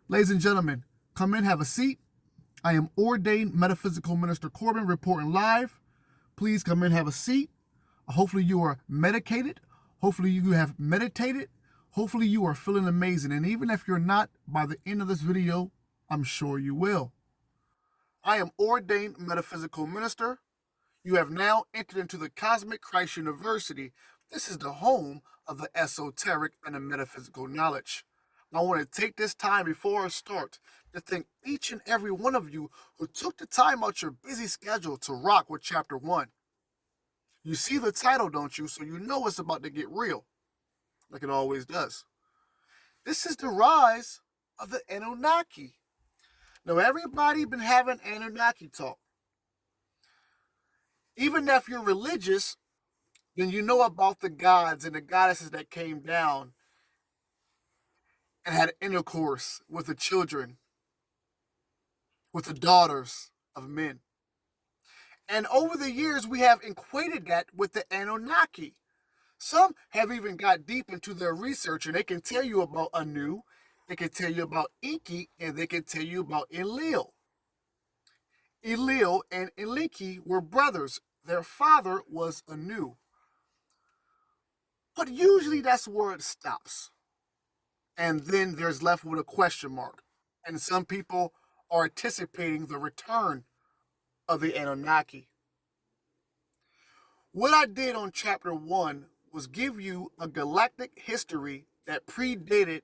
Ladies and gentlemen, come in, have a seat. I am ordained metaphysical minister Corbin reporting live. Please come in, have a seat. Hopefully you are medicated. Hopefully you have meditated. Hopefully you are feeling amazing. And even if you're not, by the end of this video, I'm sure you will. I am ordained metaphysical minister. You have now entered into the Cosmic Christ University. This is the home of the esoteric and the metaphysical knowledge. I want to take this time before I start to thank each and every one of you who took the time out your busy schedule to rock with Chapter 1. You see the title, don't you? So you know it's about to get real, like it always does. This is the rise of the Anunnaki. Now, everybody been having Anunnaki talk. Even if you're religious, then you know about the gods and the goddesses that came down and had intercourse with the children, with the daughters of men. And over the years, we have equated that with the Anunnaki. Some have even got deep into their research, and they can tell you about Anu, they can tell you about Enki, and they can tell you about Enlil. Enlil and Enliki were brothers. Their father was Anu. But usually that's where it stops. And then there's left with a question mark. And some people are anticipating the return of the Anunnaki. What I did on Chapter 1 was give you a galactic history that predated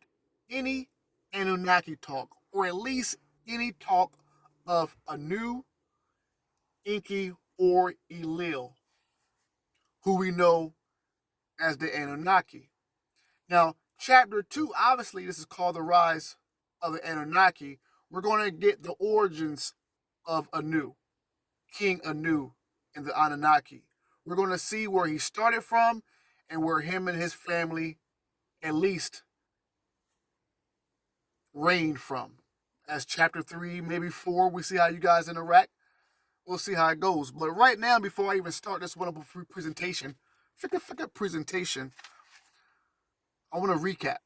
any Anunnaki talk, or at least any talk of Anu, Enki, or Enlil, who we know as the Anunnaki. Now, Chapter 2, obviously this is called The Rise of the Anunnaki. We're going to get the origins of Anu, King Anu, and the Anunnaki. We're going to see where he started from and where him and his family at least reigned from. As Chapter 3, maybe 4, we see how you guys interact. We'll see how it goes. But right now, before I even start this wonderful presentation, I want to recap.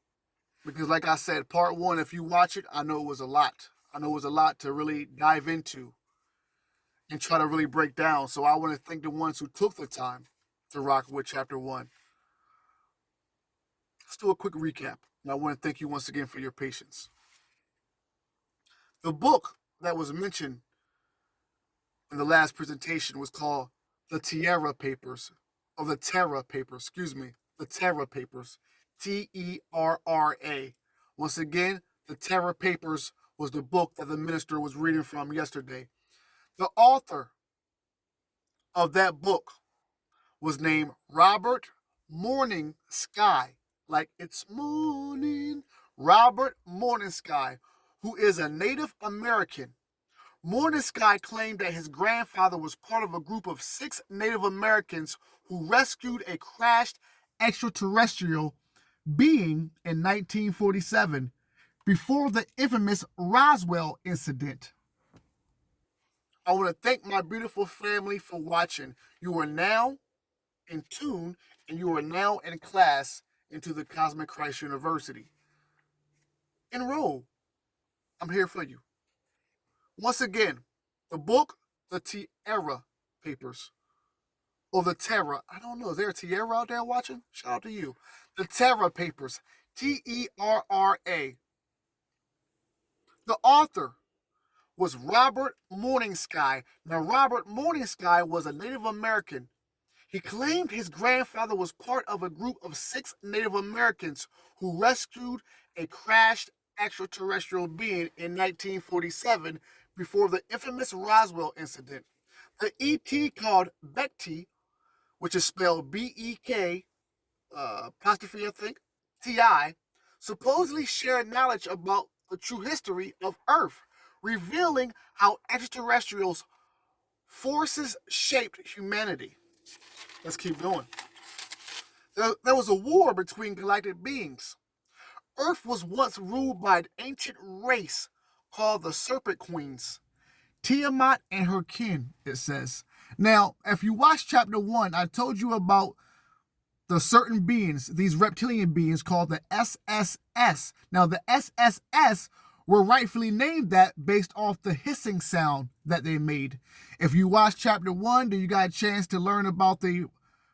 Because like I said, part 1, if you watch it, I know it was a lot. I know it was a lot to really dive into and try to really break down. So I want to thank the ones who took the time to rock with Chapter 1. Let's do a quick recap. And I want to thank you once again for your patience. The book that was mentioned in the last presentation was called the Terra Papers, or the Terra Papers, the Terra Papers, Terra. Once again, the Terra Papers was the book that the minister was reading from yesterday. The author of that book was named Robert Morning Sky, like it's morning. Robert Morning Sky, who is a Native American. Morning Sky claimed that his grandfather was part of a group of 6 Native Americans who rescued a crashed extraterrestrial being in 1947 before the infamous Roswell incident. I want to thank my beautiful family for watching. You are now in tune and you are now in class into the Cosmic Christ University. Enroll. I'm here for you. Once again, the book, the Terra Papers, or the Terra. I don't know. Is there a Terra out there watching? Shout out to you. The Terra Papers, Terra. The author was Robert Morning Sky. Now, Robert Morning Sky was a Native American. He claimed his grandfather was part of a group of 6 Native Americans who rescued a crashed extraterrestrial being in 1947 before the infamous Roswell incident. The ET called Bekti, which is spelled B-E-K, apostrophe I think, T-I, supposedly shared knowledge about the true history of Earth, revealing how extraterrestrials' forces shaped humanity. Let's keep going. There was a war between galactic beings. Earth was once ruled by an ancient race called the Serpent Queens. Tiamat and her kin, it says. Now, if you watch Chapter 1, I told you about the certain beings, these reptilian beings called the SSS. Now, the SSS were rightfully named that based off the hissing sound that they made. If you watch chapter 1, then you got a chance to learn about the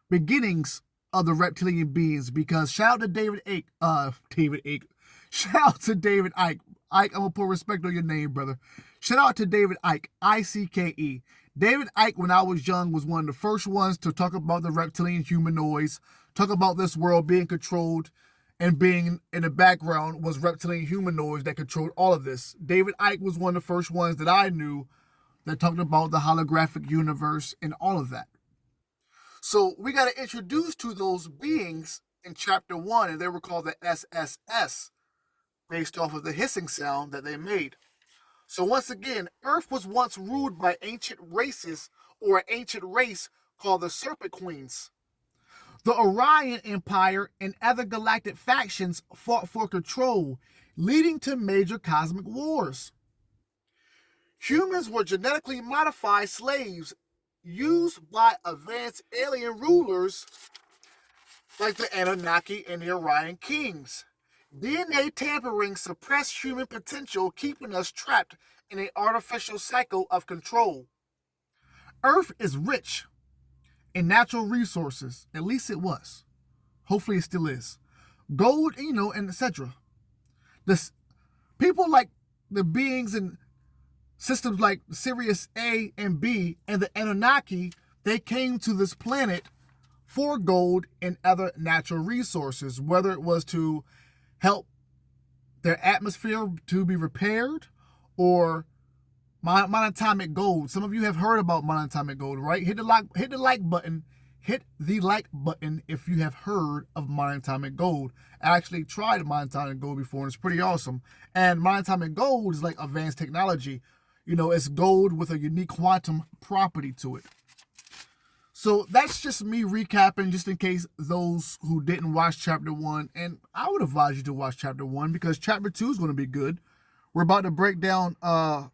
beginnings of the reptilian beings. Because shout out to David Icke. Shout out to David Icke. Ike, I'm gonna put respect on your name, brother. Shout out to David Icke, Icke. David Icke, when I was young, was one of the first ones to talk about the reptilian humanoids, talk about this world being controlled, and being in the background was reptilian humanoids that controlled all of this. David Icke was one of the first ones that I knew that talked about the holographic universe and all of that. So we got to introduce to those beings in chapter 1, and they were called the SSS, based off of the hissing sound that they made. So once again, Earth was once ruled by ancient races, or an ancient race called the Serpent Queens. The Orion Empire and other galactic factions fought for control, leading to major cosmic wars. Humans were genetically modified slaves used by advanced alien rulers like the Anunnaki and the Orion Kings. DNA tampering suppressed human potential, keeping us trapped in an artificial cycle of control. Earth is rich in natural resources. At least it was. Hopefully it still is. Gold, and etc. This people like the beings and systems like Sirius A and B and the Anunnaki, they came to this planet for gold and other natural resources, whether it was to help their atmosphere to be repaired or monatomic gold. Some of you have heard about monatomic gold, right? Hit the like button. Hit the like button if you have heard of monatomic gold. I actually tried monatomic gold before, and it's pretty awesome. And monatomic gold is like advanced technology. It's gold with a unique quantum property to it. So that's just me recapping, just in case those who didn't watch chapter 1. And I would advise you to watch chapter 1 because chapter 2 is going to be good. We're about to break down Anu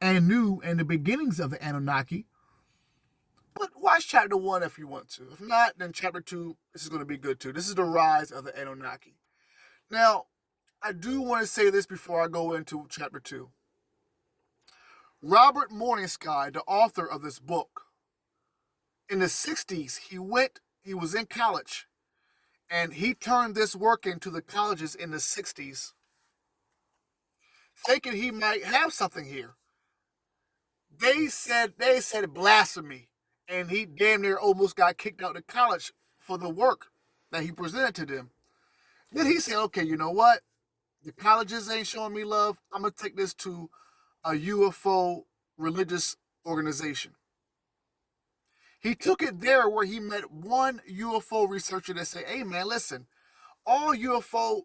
and the beginnings of the Anunnaki. But watch chapter 1 if you want to. If not, then chapter 2, this is going to be good too. This is the rise of the Anunnaki. Now, I do want to say this before I go into chapter 2. Robert Morningsky, the author of this book, in the 60s, he was in college, and he turned this work into the colleges in the 60s, thinking he might have something here. They said blasphemy, and he damn near almost got kicked out of college for the work that he presented to them. Then he said, okay, you know what? The colleges ain't showing me love. I'm going to take this to a UFO religious organization. He took it there where he met one UFO researcher that said, hey man, listen, all UFOs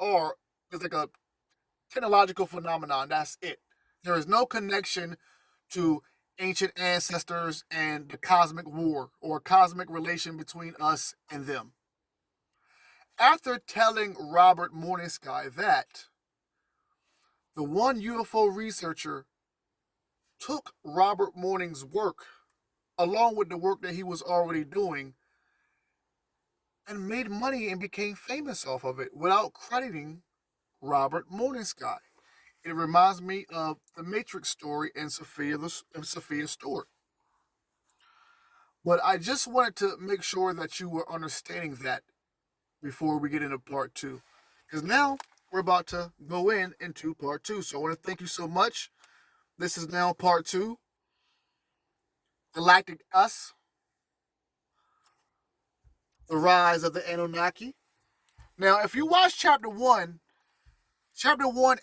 are is like a technological phenomenon. That's it. There is no connection to ancient ancestors and the cosmic war or cosmic relation between us and them. After telling Robert Morningsky that, the one UFO researcher took Robert Morning's work, along with the work that he was already doing, and made money and became famous off of it without crediting Robert Morningsky. It reminds me of the Matrix story and Sophia's story. But I just wanted to make sure that you were understanding that before we get into part 2. Because now we're about to go into part 2. So I want to thank you so much. This is now part 2. Galactic Us. The rise of the Anunnaki. Now, if you watch chapter 1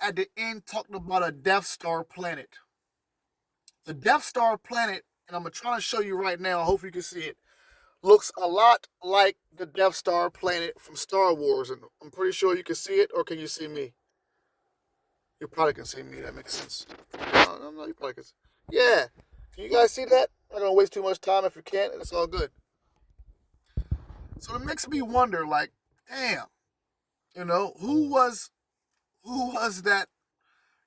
at the end talked about a Death Star planet. The Death Star planet, and I'm going to try to show you right now, I hope you can see it, looks a lot like the Death Star planet from Star Wars. And I'm pretty sure you can see it, or can you see me? You probably can see me, that makes sense. No, you probably can see. Yeah. Can you guys see that? I'm not going to waste too much time. If you can't, it's all good. So it makes me wonder, like, damn, who was that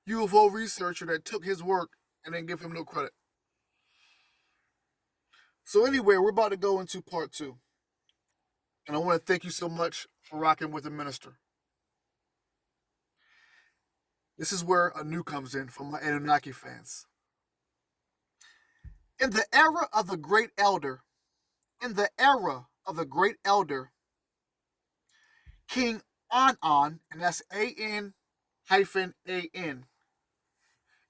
UFO researcher that took his work and didn't give him no credit? So anyway, we're about to go into part 2. And I want to thank you so much for rocking with the minister. This is where Anu comes in from my Anunnaki fans. In the era of the great elder, in the era of the great elder, King Anan, and that's A-N hyphen A-N.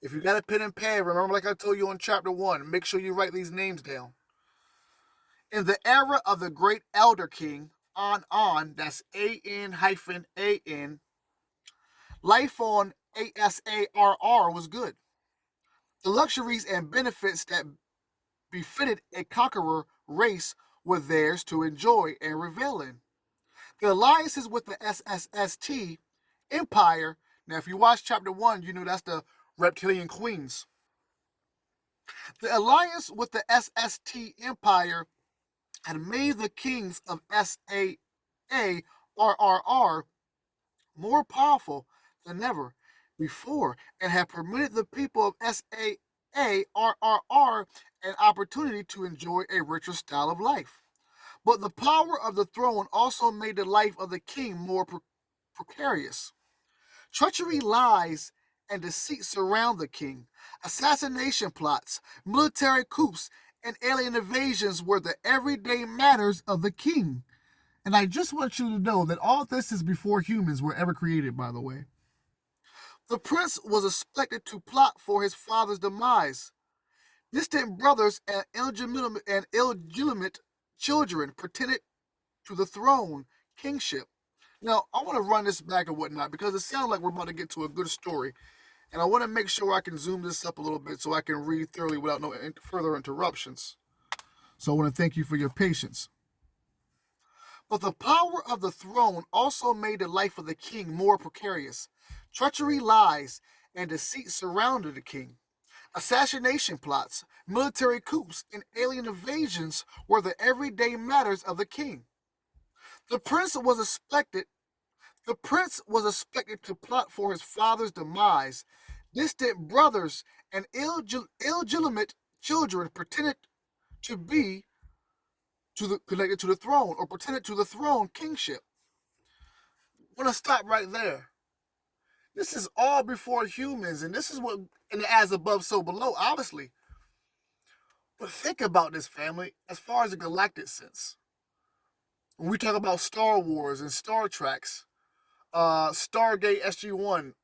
If you got a pen and pad, remember like I told you on chapter 1, make sure you write these names down. In the era of the great elder king, Anan, that's A-N hyphen A-N, life on ASARR was good. The luxuries and benefits that befitted a conqueror race were theirs to enjoy and revel in. The alliances with the SSST Empire, now if you watch chapter 1, you know that's the reptilian queens. The alliance with the SST Empire had made the kings of SAARRR more powerful than ever before and had permitted the people of SAARRR an opportunity to enjoy a richer style of life. But the power of the throne also made the life of the king more precarious. Treachery, lies, and deceit surround the king. Assassination plots, military coups, and alien invasions were the everyday matters of the king. And I just want you to know that all this is before humans were ever created, by the way. The prince was expected to plot for his father's demise. Distant brothers and illegitimate children pretended to the throne kingship. Now, I want to run this back and whatnot because it sounds like we're about to get to a good story. And I want to make sure I can zoom this up a little bit so I can read thoroughly without no further interruptions. So I want to thank you for your patience. But the power of the throne also made the life of the king more precarious. Treachery, lies, and deceit surrounded the king. Assassination plots, military coups, and alien invasions were the everyday matters of the king. The prince was expected to plot for his father's demise. Distant brothers and illegitimate children pretended to be connected to the throne or pretended to the throne kingship. I'm gonna stop right there. This is all before humans, and this is what and as above, so below, obviously. But think about this, family, as far as the galactic sense. When we talk about Star Wars and Star Treks, Stargate SG-1,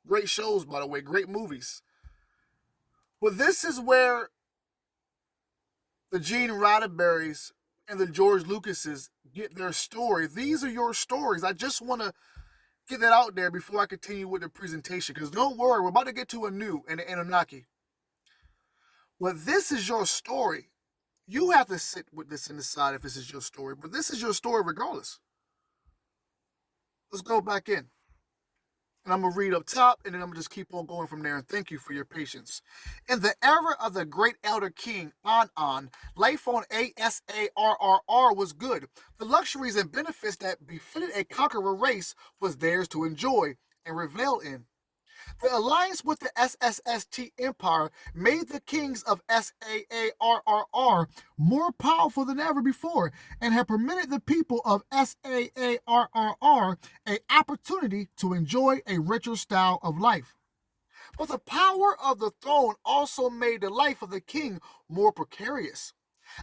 great shows, by the way, great movies. But this is where the Gene Roddenberrys and the George Lucases get their story. These are your stories. I just want to get that out there before I continue with the presentation. Because don't worry, we're about to get to Anu and the Anunnaki. But this is your story. You have to sit with this and decide if this is your story. But this is your story regardless. Let's go back in. And I'm going to read up top, and then I'm going to just keep on going from there. And thank you for your patience. In the era of the great elder king, Anan, life on ASARRR was good. The luxuries and benefits that befitted a conqueror race was theirs to enjoy and revel in. The alliance with the SSST Empire made the kings of SAARRR more powerful than ever before and had permitted the people of SAARRR an opportunity to enjoy a richer style of life. But the power of the throne also made the life of the king more precarious.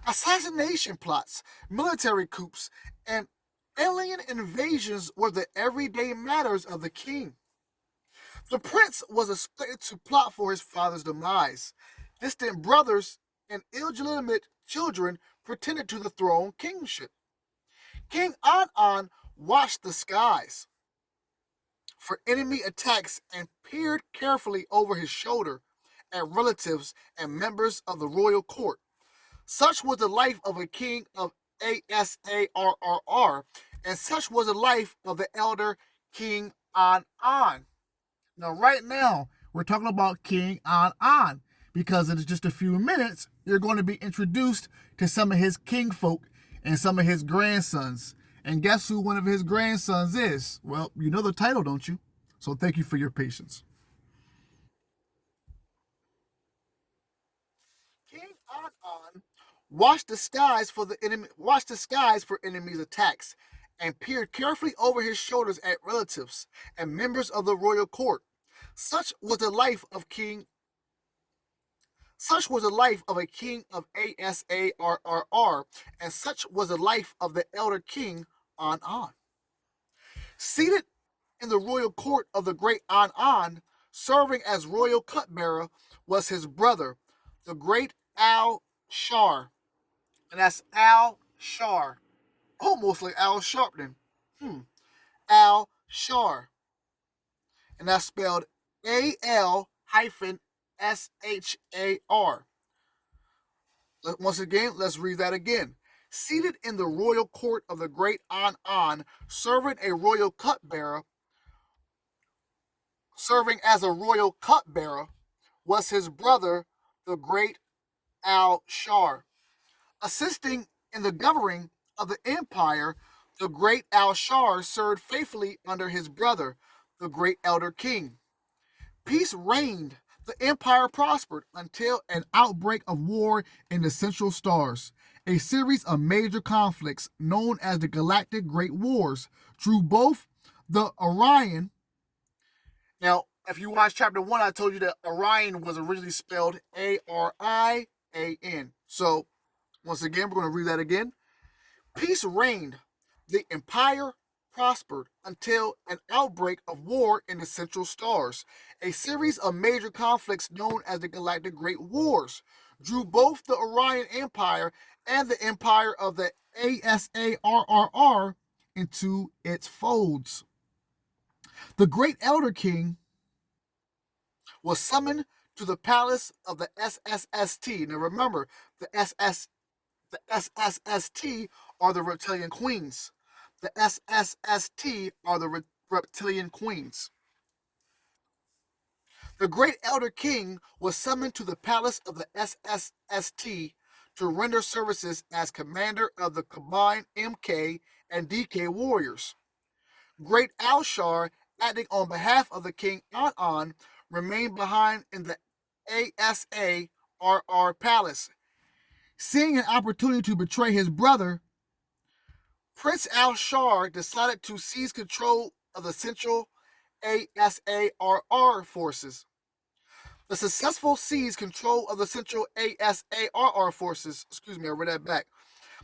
Assassination plots, military coups, and alien invasions were the everyday matters of the king. The prince was expected to plot for his father's demise. Distant brothers and illegitimate children pretended to the throne kingship. King Anan watched the skies for enemy attacks and peered carefully over his shoulder at relatives and members of the royal court. Such was the life of a king of ASARRR, and such was the life of the elder King Anan. Now, right now, we're talking about King Anan because in just a few minutes, you're going to be introduced to some of his kingfolk and some of his grandsons. And guess who one of his grandsons is? Well, you know the title, don't you? So thank you for your patience. King Anan watched the skies for enemies' attacks, and peered carefully over his shoulders at relatives and members of the royal court. Such was the life of King. Such was the life of a king of Asarr, and such was the life of the elder king Anan. Seated in the royal court of the great Anan, serving as royal cupbearer, was his brother, the great Al Shar, and that's Al Shar, almost like Al Sharpton. Al Shar, and that's spelled Al hyphen Shar. Once again, let's read that again. Seated in the royal court of the great Anan, serving as a royal cupbearer, was his brother, the great Al Shar. Assisting in the governing of the empire, the great Al Shar served faithfully under his brother, the great elder king. Peace reigned. The empire prospered until an outbreak of war in the Central Stars. A series of major conflicts known as the Galactic Great Wars drew both the Orion. Now, if you watch chapter 1, I told you that Orion was originally spelled Arian. So, once again, we're going to read that again. Peace reigned. The empire prospered until an outbreak of war in the Central Stars. A series of major conflicts known as the Galactic Great Wars drew both the Orion Empire and the empire of the Asarr into its folds. The great Elder King was summoned to the palace of the SSST. Now remember, the SSST are the reptilian queens. The SSST are the reptilian queens. The great elder king was summoned to the palace of the SSST to render services as commander of the combined MK and DK warriors. Great Alshar, acting on behalf of the king Anan, remained behind in the Asarr palace. Seeing an opportunity to betray his brother, Prince Al-Shar decided to seize control of the central Asarr forces. The successful seize control of the central Asarr forces, I read that back.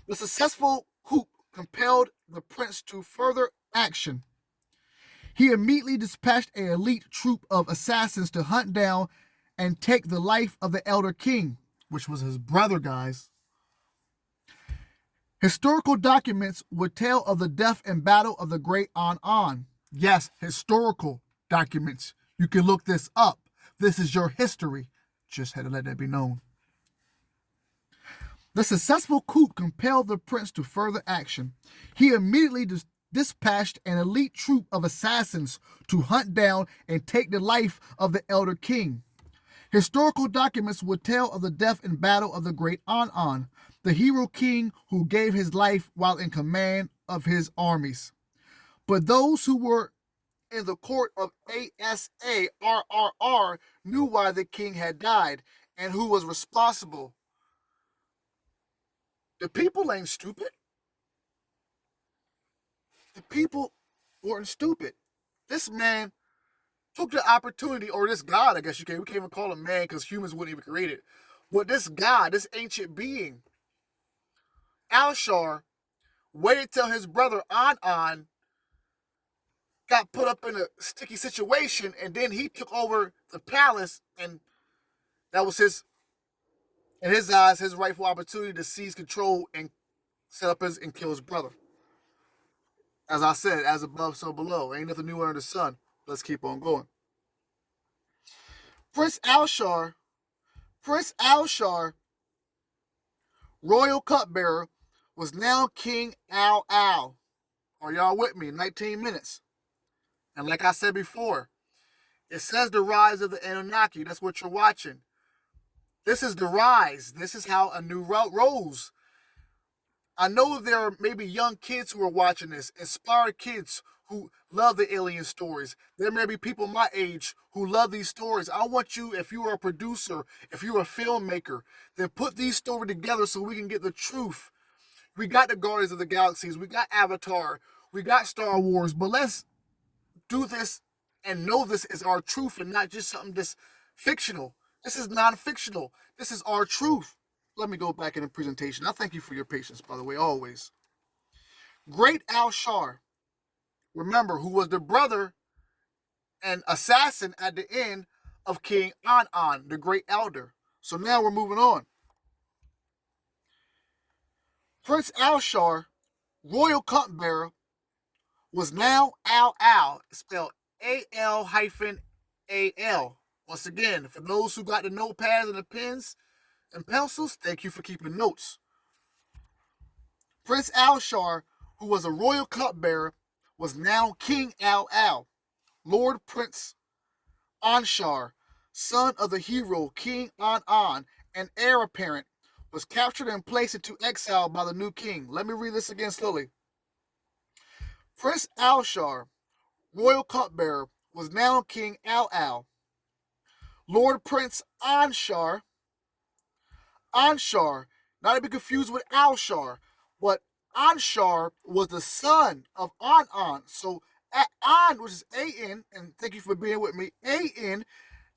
The successful coup compelled the prince to further action. He immediately dispatched an elite troop of assassins to hunt down and take the life of the elder king, which was his brother, guys. Historical documents would tell of the death and battle of the great Anan. Yes, historical documents. You can look this up. This is your history. Just had to let that be known. The successful coup compelled the prince to further action. He immediately dispatched an elite troop of assassins to hunt down and take the life of the elder king. Historical documents would tell of the death and battle of the great Anan, the hero king who gave his life while in command of his armies. But those who were in the court of Asarr knew why the king had died and who was responsible. The people ain't stupid. The people weren't stupid. This man took the opportunity, or this God, I guess we can't even call him man because humans wouldn't even create it. But this God, this ancient being, Alshar, waited till his brother Anan got put up in a sticky situation, and then he took over the palace, and that was in his eyes, his rightful opportunity to seize control and set up and kill his brother. As I said, as above, so below. Ain't nothing new under the sun. Let's keep on going. Prince Alshar, royal cupbearer, was now King Al. Are y'all with me? 19 minutes. And like I said before, it says the rise of the Anunnaki. That's what you're watching. This is the rise. This is how a new rose. I know there are maybe young kids who are watching this, inspired kids who love the alien stories. There may be people my age who love these stories. I want you, if you are a producer, if you're a filmmaker, then put these stories together so we can get the truth. We got the Guardians of the Galaxies, we got Avatar, we got Star Wars, but let's do this and know this is our truth and not just something that's fictional. This is non-fictional. This is our truth. Let me go back in the presentation. I thank you for your patience, by the way, always. Great Al-Shar, remember, who was the brother and assassin at the end of King An, the great elder. So now we're moving on. Prince Al-Shar, royal cupbearer, was now Al, spelled A-L hyphen A-L. Once again, for those who got the notepads and the pens and pencils, thank you for keeping notes. Prince Al-Shar, who was a royal cupbearer, was now King Al, Lord Prince Anshar, son of the hero King An, and heir apparent, was captured and placed into exile by the new king. Let me read this again slowly. Prince Al-Shar, royal cupbearer, was now King Al, Lord Prince Anshar, not to be confused with Al-Shar, but Anshar was the son of An. So An, which is A-N, and thank you for being with me, A-N,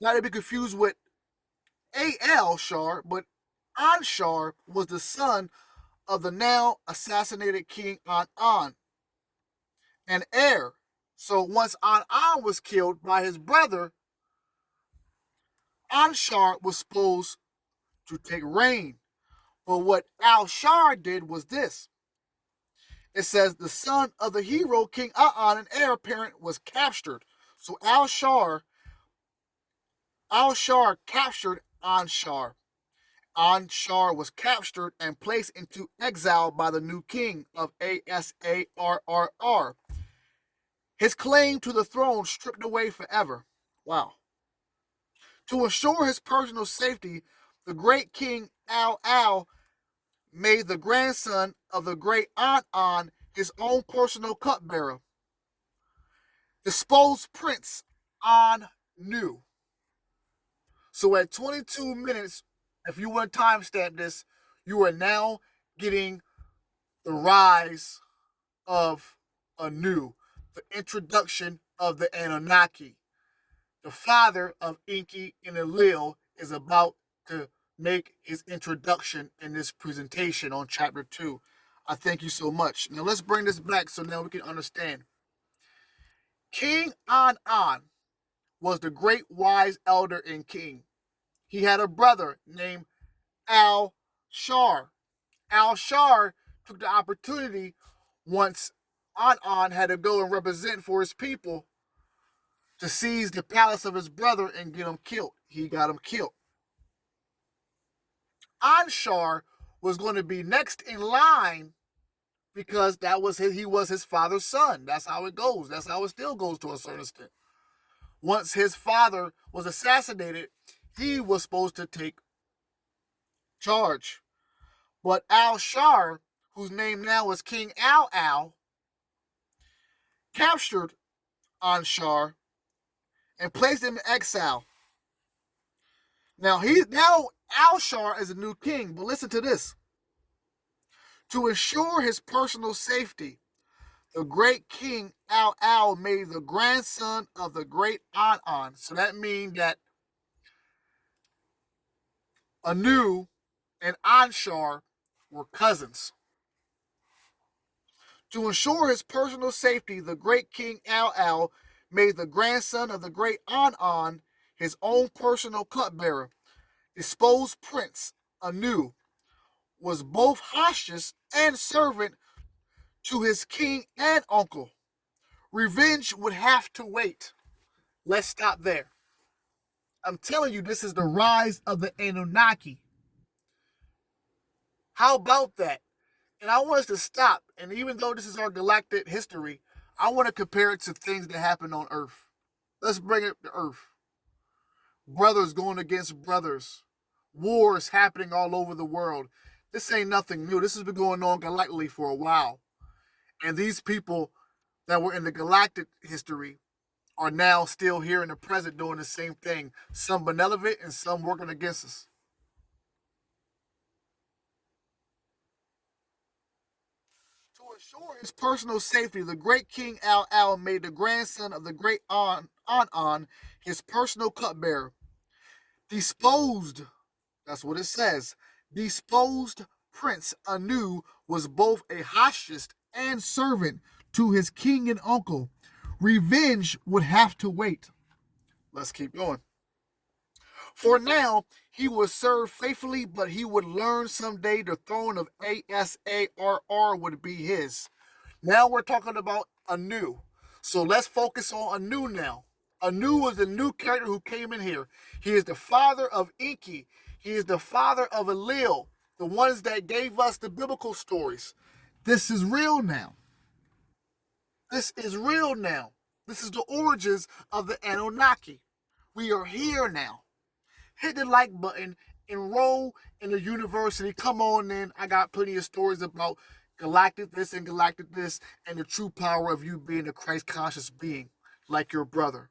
not to be confused with Al-Shar, but Anshar was the son of the now assassinated King An, and heir. So once An was killed by his brother, Anshar was supposed to take reign. But what Al-Shar did was this. It says the son of the hero King An, and heir apparent, was captured. So Al-Shar captured Anshar. Anshar was captured and placed into exile by the new king of Asarr. His claim to the throne stripped away forever. Wow. To ensure his personal safety, the great king Al made the grandson of the great An his own personal cupbearer. Disposed Prince Anu. So at 22 minutes, if you want to timestamp this, you are now getting the rise of Anu, the introduction of the Anunnaki. The father of Enki and Enlil is about to make his introduction in this presentation on chapter 2. I thank you so much. Now let's bring this back so now we can understand. King An was the great wise elder and king. He had a brother named Al-Shar. Al-Shar took the opportunity once An had to go and represent for his people to seize the palace of his brother and get him killed. He got him killed. Anshar was going to be next in line because he was his father's son. That's how it goes. That's how it still goes to a certain extent. Once his father was assassinated, he was supposed to take charge. But Al-Shar, whose name now is King Al, captured Anshar and placed him in exile. Now Al-Shar is a new king, but listen to this. To ensure his personal safety, the great king Al made the grandson of the great An. So that means that Anu and Anshar were cousins. To ensure his personal safety, the great king Al made the grandson of the great An his own personal cupbearer. Disposed Prince Anu was both hostage and servant to his king and uncle. Revenge would have to wait. Let's stop there. I'm telling you, this is the rise of the Anunnaki. How about that? And I want us to stop. And even though this is our galactic history, I want to compare it to things that happened on Earth. Let's bring it to Earth. Brothers going against brothers. Wars happening all over the world. This ain't nothing new. This has been going on galactically for a while. And these people that were in the galactic history are now still here in the present doing the same thing. Some benevolent and some working against us. To ensure his personal safety, the great King Al made the grandson of the great An Anan, his personal cupbearer. Disposed, that's what it says. Disposed Prince Anu was both a hostage and servant to his king and uncle. Revenge would have to wait. Let's keep going. For now, he would serve faithfully, but he would learn someday the throne of Asarr would be his. Now we're talking about Anu. So let's focus on Anu now. Anu was the new character who came in here. He is the father of Enki. He is the father of Enlil, the ones that gave us the biblical stories. This is real now. This is real now. This is the origins of the Anunnaki. We are here now. Hit the like button, enroll in the university. Come on in. I got plenty of stories about galactic this and galactic this and the true power of you being a Christ conscious being like your brother.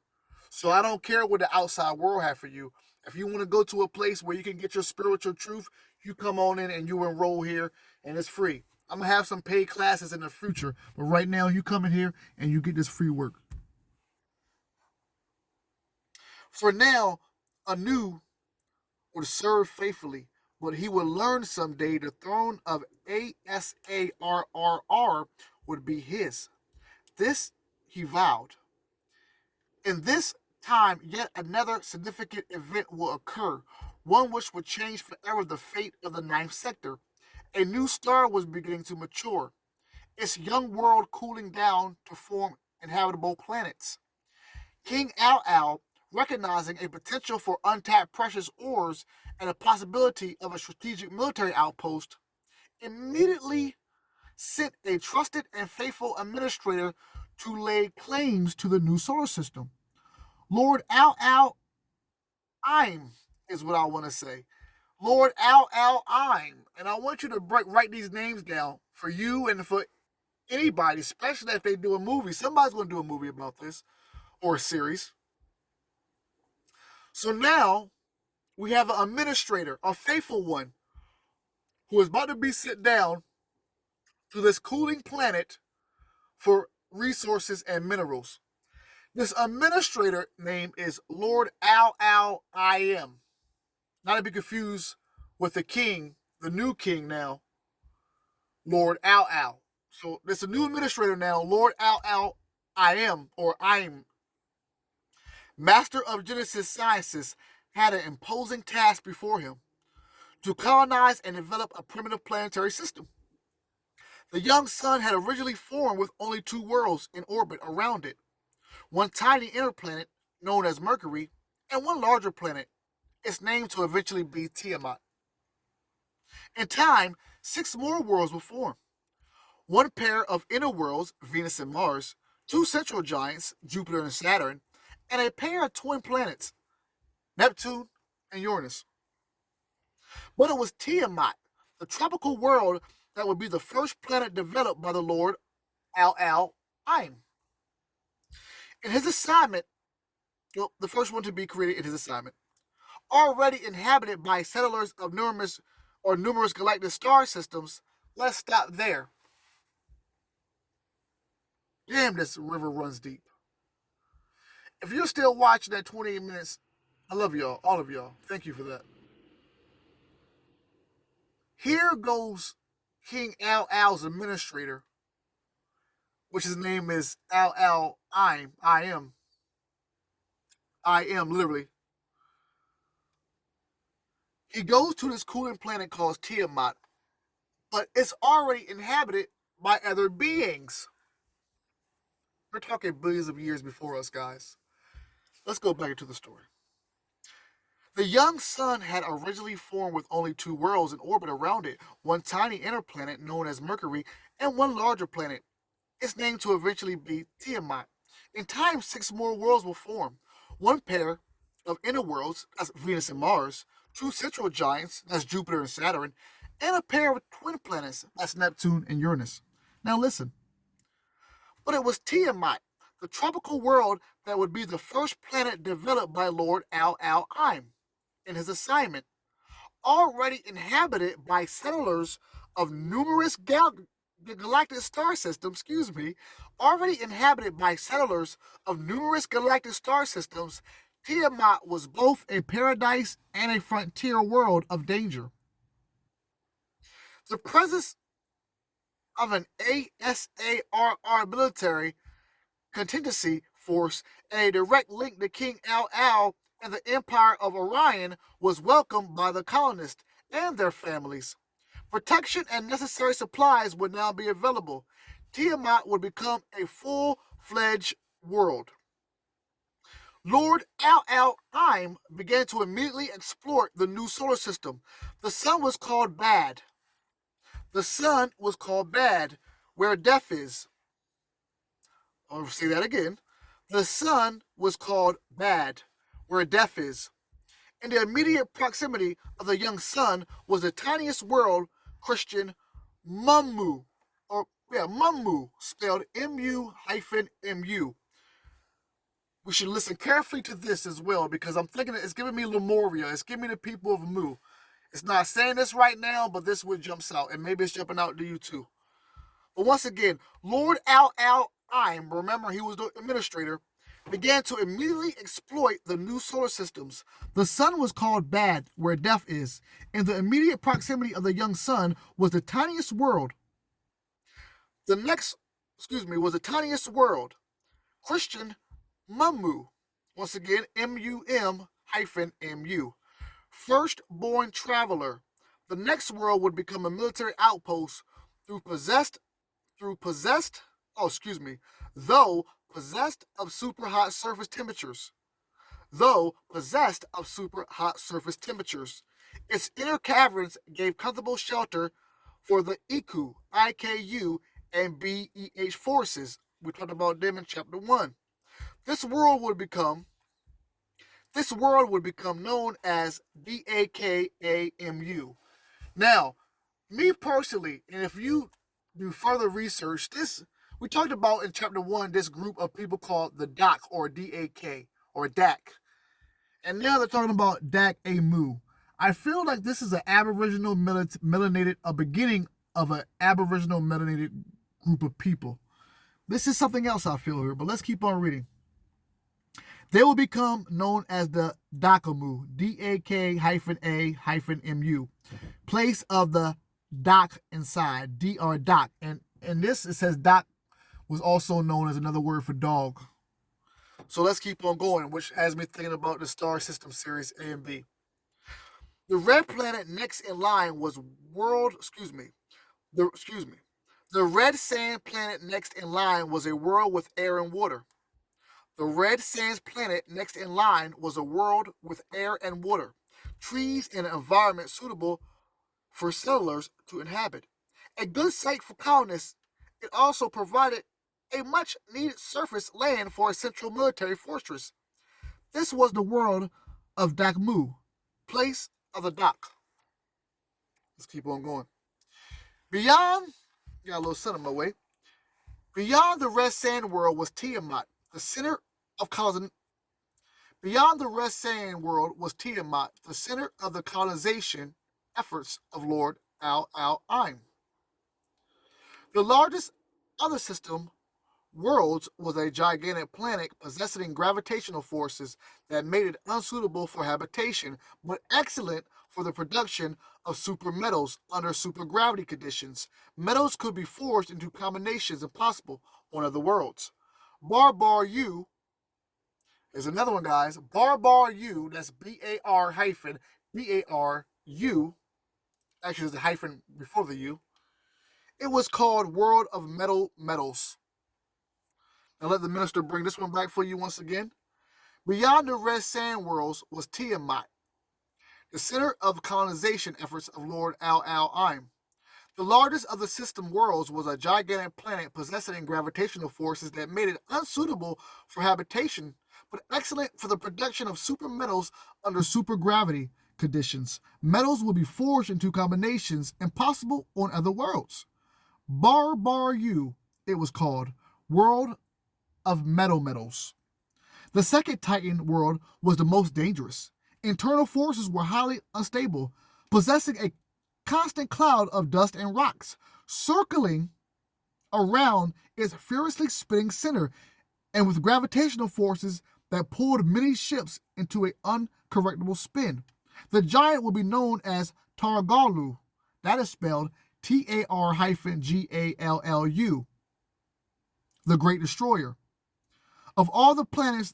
So I don't care what the outside world have for you. If you want to go to a place where you can get your spiritual truth, you come on in and you enroll here and it's free. I'm going to have some paid classes in the future, but right now you come in here and you get this free work. For now, Anu would serve faithfully, but he would learn someday the throne of Asarr would be his. This he vowed. In this time, yet another significant event will occur, one which would change forever the fate of the ninth sector. A new star was beginning to mature, its young world cooling down to form inhabitable planets. King Al, recognizing a potential for untapped precious ores and a possibility of a strategic military outpost, immediately sent a trusted and faithful administrator to lay claims to the new solar system. Lord Al Im is what I want to say. Lord Al Im. And I want you to write these names down for you and for anybody, especially if they do a movie. Somebody's going to do a movie about this or a series. So now we have an administrator, a faithful one, who is about to be sent down to this cooling planet for resources and minerals. This administrator name is Lord Al Im. Not to be confused with the king, the new king now, Lord Al. So there's a new administrator now, Lord Al Im, or Im. Master of Genesis Sciences, had an imposing task before him to colonize and develop a primitive planetary system. The young sun had originally formed with only two worlds in orbit around it, one tiny inner planet known as Mercury, and one larger planet, its name to eventually be Tiamat. In time, six more worlds will form. One pair of inner worlds, Venus and Mars, two central giants, Jupiter and Saturn, and a pair of twin planets, Neptune and Uranus. But it was Tiamat, the tropical world, that would be the first planet developed by the Lord Al Im. In his assignment, the first one to be created in his assignment, already inhabited by settlers of numerous galactic star systems. Let's stop there. Damn, this river runs deep. If you're still watching at 28 minutes, I love y'all, all of y'all. Thank you for that. Here goes King Al's administrator, which his name is Al Im. I am, literally. He goes to this cooling planet called Tiamat, but it's already inhabited by other beings. We're talking billions of years before us, guys. Let's go back into the story. The young sun had originally formed with only two worlds in orbit around it, one tiny inner planet known as Mercury, and one larger planet, its name to eventually be Tiamat. In time, six more worlds will form. One pair of inner worlds, that's Venus and Mars, two central giants, that's Jupiter and Saturn, and a pair of twin planets, that's Neptune and Uranus. Now listen. But it was Tiamat, the tropical world, that would be the first planet developed by Lord Al Im in his assignment, already inhabited by settlers of numerous the galactic star system, already inhabited by settlers of numerous galactic star systems, Tiamat was both a paradise and a frontier world of danger. The presence of an ASARR military contingency force and a direct link to King Al and the Empire of Orion was welcomed by the colonists and their families. Protection and necessary supplies would now be available. Tiamat would become a full-fledged world. Lord Al began to immediately exploit the new solar system. The sun was called Bad. The sun was called Bad, where death is. I'll say that again. The sun was called Bad, where death is. In the immediate proximity of the young sun was the tiniest world, Christian Mummu, Mummu, spelled M-U-M-U. We should listen carefully to this as well, because I'm thinking it's giving me Lemuria. It's giving me the people of Mu. It's not saying this right now, but this one jumps out, and maybe it's jumping out to you too. But once again, Lord Al-Im, remember he was the administrator, began to immediately exploit the new solar systems. The sun was called Bad, where death is. In the immediate proximity of the young sun was the tiniest world. Was the tiniest world. Christian Mummu. Once again, M-U-M-M-U. Firstborn traveler. The next world would become a military outpost though possessed of super hot surface temperatures. Its inner caverns gave comfortable shelter for the IKU, and BEH forces. We talked about them in chapter 1. This world would become known as DAKAMU. Now, me personally, and if you do further research, we talked about in chapter 1 this group of people called the DAK or DAK or DAK. And now they're talking about DAK-A-Mu. I feel like this is a beginning of an Aboriginal melanated group of people. This is something else I feel here, but let's keep on reading. They will become known as the Dakamu, DAK-A-MU, place of the Dak inside, DR Dak. And in this, it says Dak was also known as another word for dog. So let's keep on going, which has me thinking about the star system series A and B. The red planet next in line was The red sand planet next in line was a world with air and water. The red sands planet next in line was a world with air and water, trees, and an environment suitable for settlers to inhabit. A good site for colonists, it also provided a much-needed surface land for a central military fortress. This was the world of Dakmu, place of the Dak. Let's keep on going. Beyond, got a little sun in my way. Beyond the red sand world was Tiamat, the center of Beyond the red sand world was Tiamat, the center of the colonization efforts of Lord Al-Im. The largest other system worlds was a gigantic planet possessing gravitational forces that made it unsuitable for habitation, but excellent for the production of super metals under supergravity conditions. Metals could be forged into combinations impossible on other worlds. Barbar U is another one, guys. Barbar U, that's B-A-R-U. Actually, there's a hyphen before the U. It was called World of Metals. Now let the minister bring this one back for you once again. Beyond the red sand worlds was Tiamat, the center of colonization efforts of Lord Al-Im. The largest of the system worlds was a gigantic planet possessing gravitational forces that made it unsuitable for habitation, but excellent for the production of super metals under supergravity conditions. Metals will be forged into combinations impossible on other worlds. Barbar U, it was called, World of Metals. The second Titan world was the most dangerous. Internal forces were highly unstable, possessing a constant cloud of dust and rocks, circling around its furiously spinning center and with gravitational forces that pulled many ships into an uncorrectable spin. The giant will be known as Targallu. That is spelled Targallu, the Great Destroyer. Of all the planets,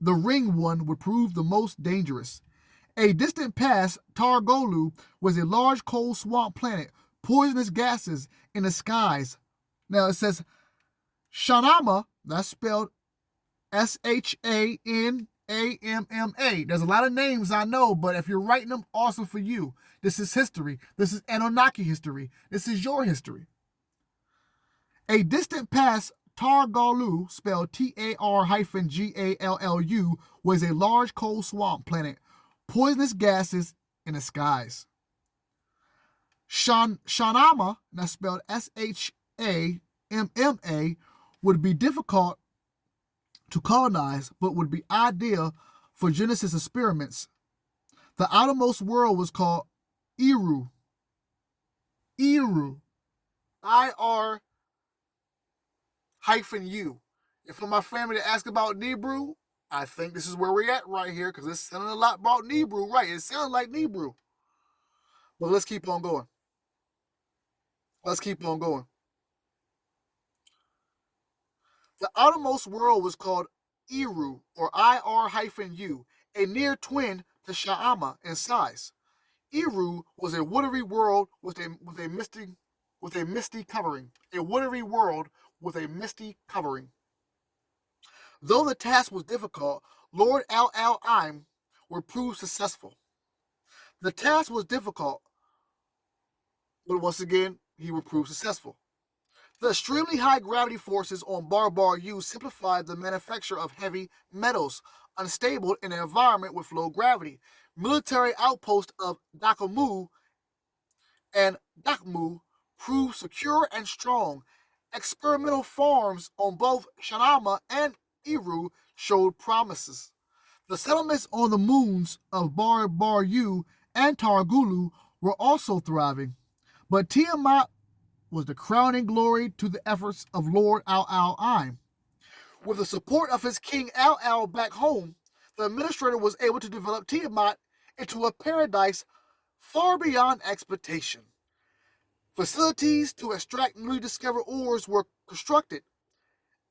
the ring one would prove the most dangerous. A distant past, Targallu was a large cold swamp planet, poisonous gases in the skies. Now it says Shanama, that's spelled Shanamma. There's a lot of names I know, but if you're writing them, awesome for you. This is history. This is Anunnaki history. This is your history. A distant past, Targallu, spelled Targallu, was a large cold swamp planet, poisonous gases in the skies. Shanama, that's spelled Shamma, would be difficult to colonize, but would be ideal for Genesis experiments. The outermost world was called Eru. Eru. IR-U. And for my family to ask about Nebrew, I think this is where we're at right here, because it's sounding a lot about Nebrew, right? It sounds like Nebrew. But let's keep on going. Let's keep on going. The outermost world was called Eru, or IR-U, a near twin to Sha'ama in size. Eru was a watery world with a misty covering. A watery world with a misty covering. Though the task was difficult, Lord Al-Im would prove successful. The task was difficult, but once again, he would prove successful. The extremely high gravity forces on Bar-U simplified the manufacture of heavy metals, unstable in an environment with low gravity. Military outposts of Dakamu and Dakmu proved secure and strong. Experimental farms on both Shanama and Eru showed promises. The settlements on the moons of Bar-U and Targallu were also thriving, but Tiamat was the crowning glory to the efforts of Lord Al-Im. With the support of his king Al-Al back home, the administrator was able to develop Tiamat into a paradise far beyond expectation. Facilities to extract newly discovered ores were constructed.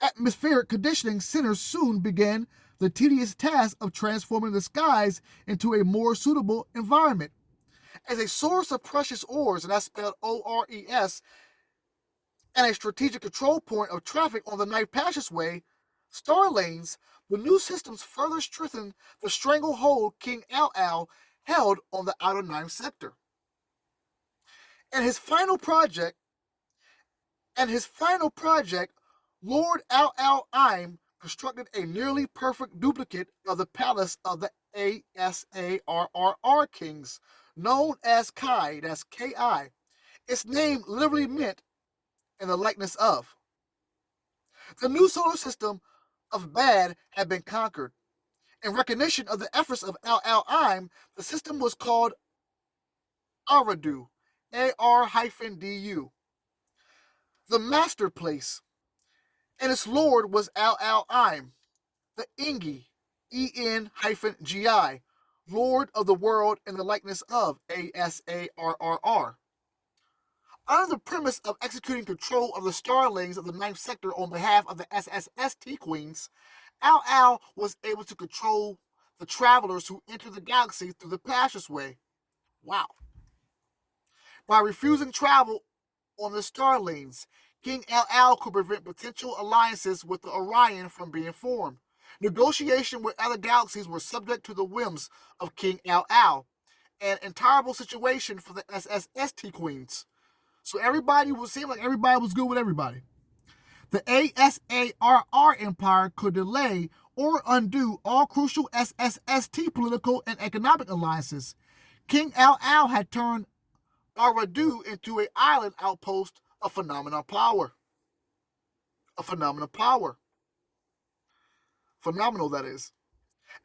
Atmospheric conditioning centers soon began the tedious task of transforming the skies into a more suitable environment. As a source of precious ores, and that's spelled ORES, and a strategic control point of traffic on the Ninth Passageway, star lanes, the new systems further strengthened the stranglehold King Al-Al held on the outer Ninth Sector. And his final project, Lord Al-Im constructed a nearly perfect duplicate of the palace of the Asarr kings, known as Kai, that's Ki. Its name literally meant in the likeness of. The new solar system of Bad had been conquered. In recognition of the efforts of Al-Im, the system was called Aradu, A-R-D-U, the master place, and its lord was Al-Im, the Engi, E-N-Gi, lord of the world in the likeness of, A-S-A-R-R-R. Under the premise of executing control of the star lanes of the Ninth Sector on behalf of the SSST Queens, Al-Al was able to control the travelers who enter the galaxy through the passageway. Wow. By refusing travel on the star lanes, King Al-Al could prevent potential alliances with the Orion from being formed. Negotiation with other galaxies were subject to the whims of King Al-Al, an intolerable situation for the SSST Queens. So everybody would seem like everybody was good with everybody. The ASARR Empire could delay or undo all crucial SSST political and economic alliances. King Al-Al had turned Aradu into an island outpost of phenomenal power. Phenomenal, that is.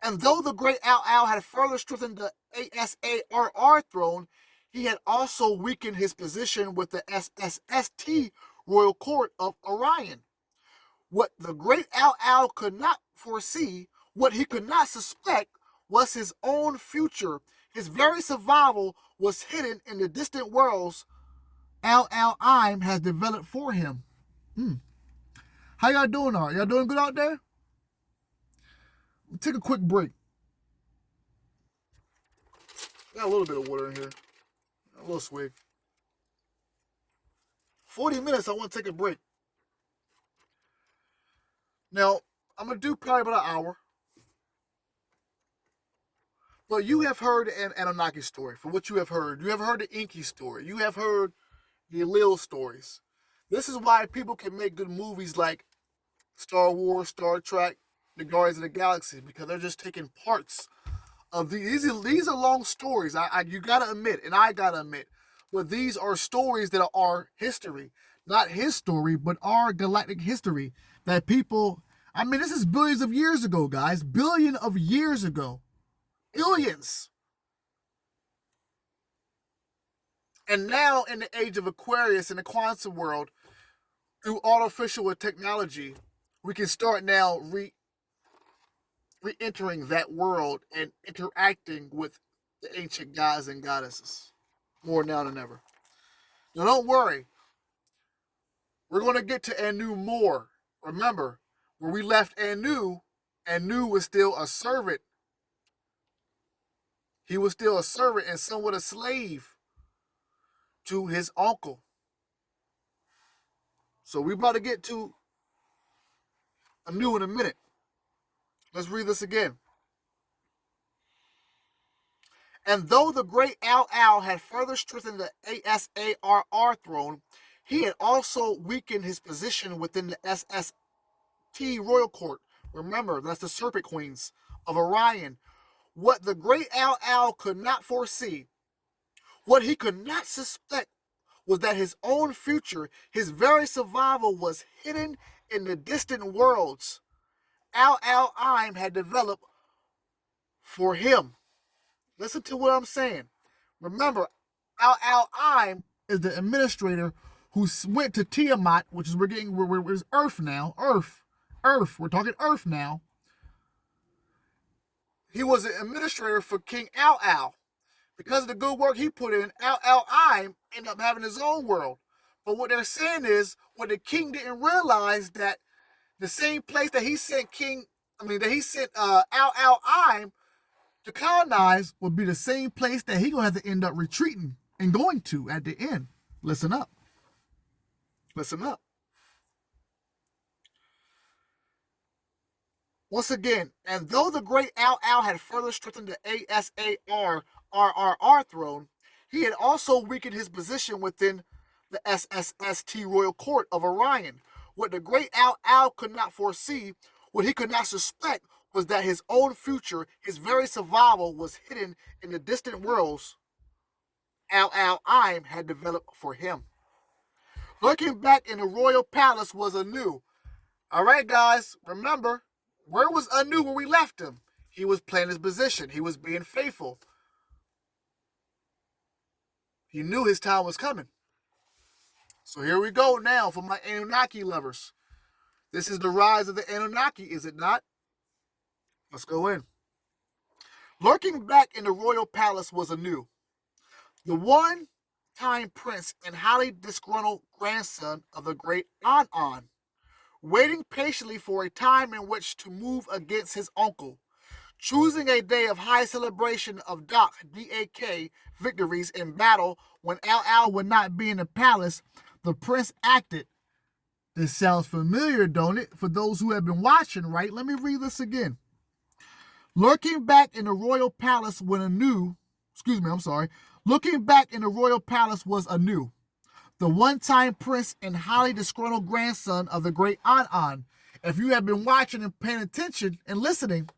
And though the great Al-Al had further strengthened the ASARR throne, he had also weakened his position with the SSST royal court of Orion. What the great Al could not foresee, what he could not suspect, was his own future. His very survival was hidden in the distant worlds Al has developed for him. How y'all doing? Y'all doing good out there? Take a quick break. Got a little bit of water in here. A little swig. 40 minutes, I want to take a break. Now, I'm going to do probably about an hour. But you have heard an Anunnaki story. For what you have heard the Inky story. You have heard the Lil stories. This is why people can make good movies like Star Wars, Star Trek, the Guardians of the Galaxy, because they're just taking parts of these. These are long stories. You gotta admit, and I gotta admit, but these are stories that are history, not his story, but our galactic history. That people, I mean, this is billions of years ago, guys, billion of years ago, billions. And now, in the age of Aquarius in the quantum world, through artificial technology, we can start now re-entering that world and interacting with the ancient gods and goddesses more now than ever. Now, don't worry. We're going to get to Anu more. Remember, where we left Anu was still a servant. He was still a servant and somewhat a slave to his uncle. So we're about to get to Anu in a minute. Let's read this again. And though the great Al had further strengthened the ASARR throne, he had also weakened his position within the SST royal court. Remember, that's the Serpent Queens of Orion. What the great Al could not foresee, what he could not suspect, was that his own future, his very survival, was hidden in the distant worlds Al had developed for him. Listen to what I'm saying. Remember, Al is the administrator who went to Tiamat, which is where's Earth now. Earth. We're talking Earth now. He was an administrator for King Al. Because of the good work he put in, Al ended up having his own world. But what they're saying is, what the king didn't realize, that the same place that he sent Al to colonize would be the same place that he gonna have to end up retreating and going to at the end. Listen up. Listen up. Once again, and though the great Al had further strengthened the ASARR throne, he had also weakened his position within the SST royal court of Orion. What the great Al could not foresee, what he could not suspect, was that his own future, his very survival, was hidden in the distant worlds Al had developed for him. Looking back in the royal palace was Anu. All right, guys, remember, where was Anu when we left him? He was playing his position. He was being faithful. He knew his time was coming. So here we go now for my Anunnaki lovers. This is the rise of the Anunnaki, is it not? Let's go in. Lurking back in the royal palace was Anu, the one-time prince and highly disgruntled grandson of the great Anan, waiting patiently for a time in which to move against his uncle. Choosing a day of high celebration of DAK victories in battle when Al would not be in the palace, the prince acted. This sounds familiar, don't it? For those who have been watching, right? Let me read this again. Looking back in the royal palace was Anu, the one-time prince and highly disgruntled grandson of the great Anan. If you have been watching and paying attention and listening,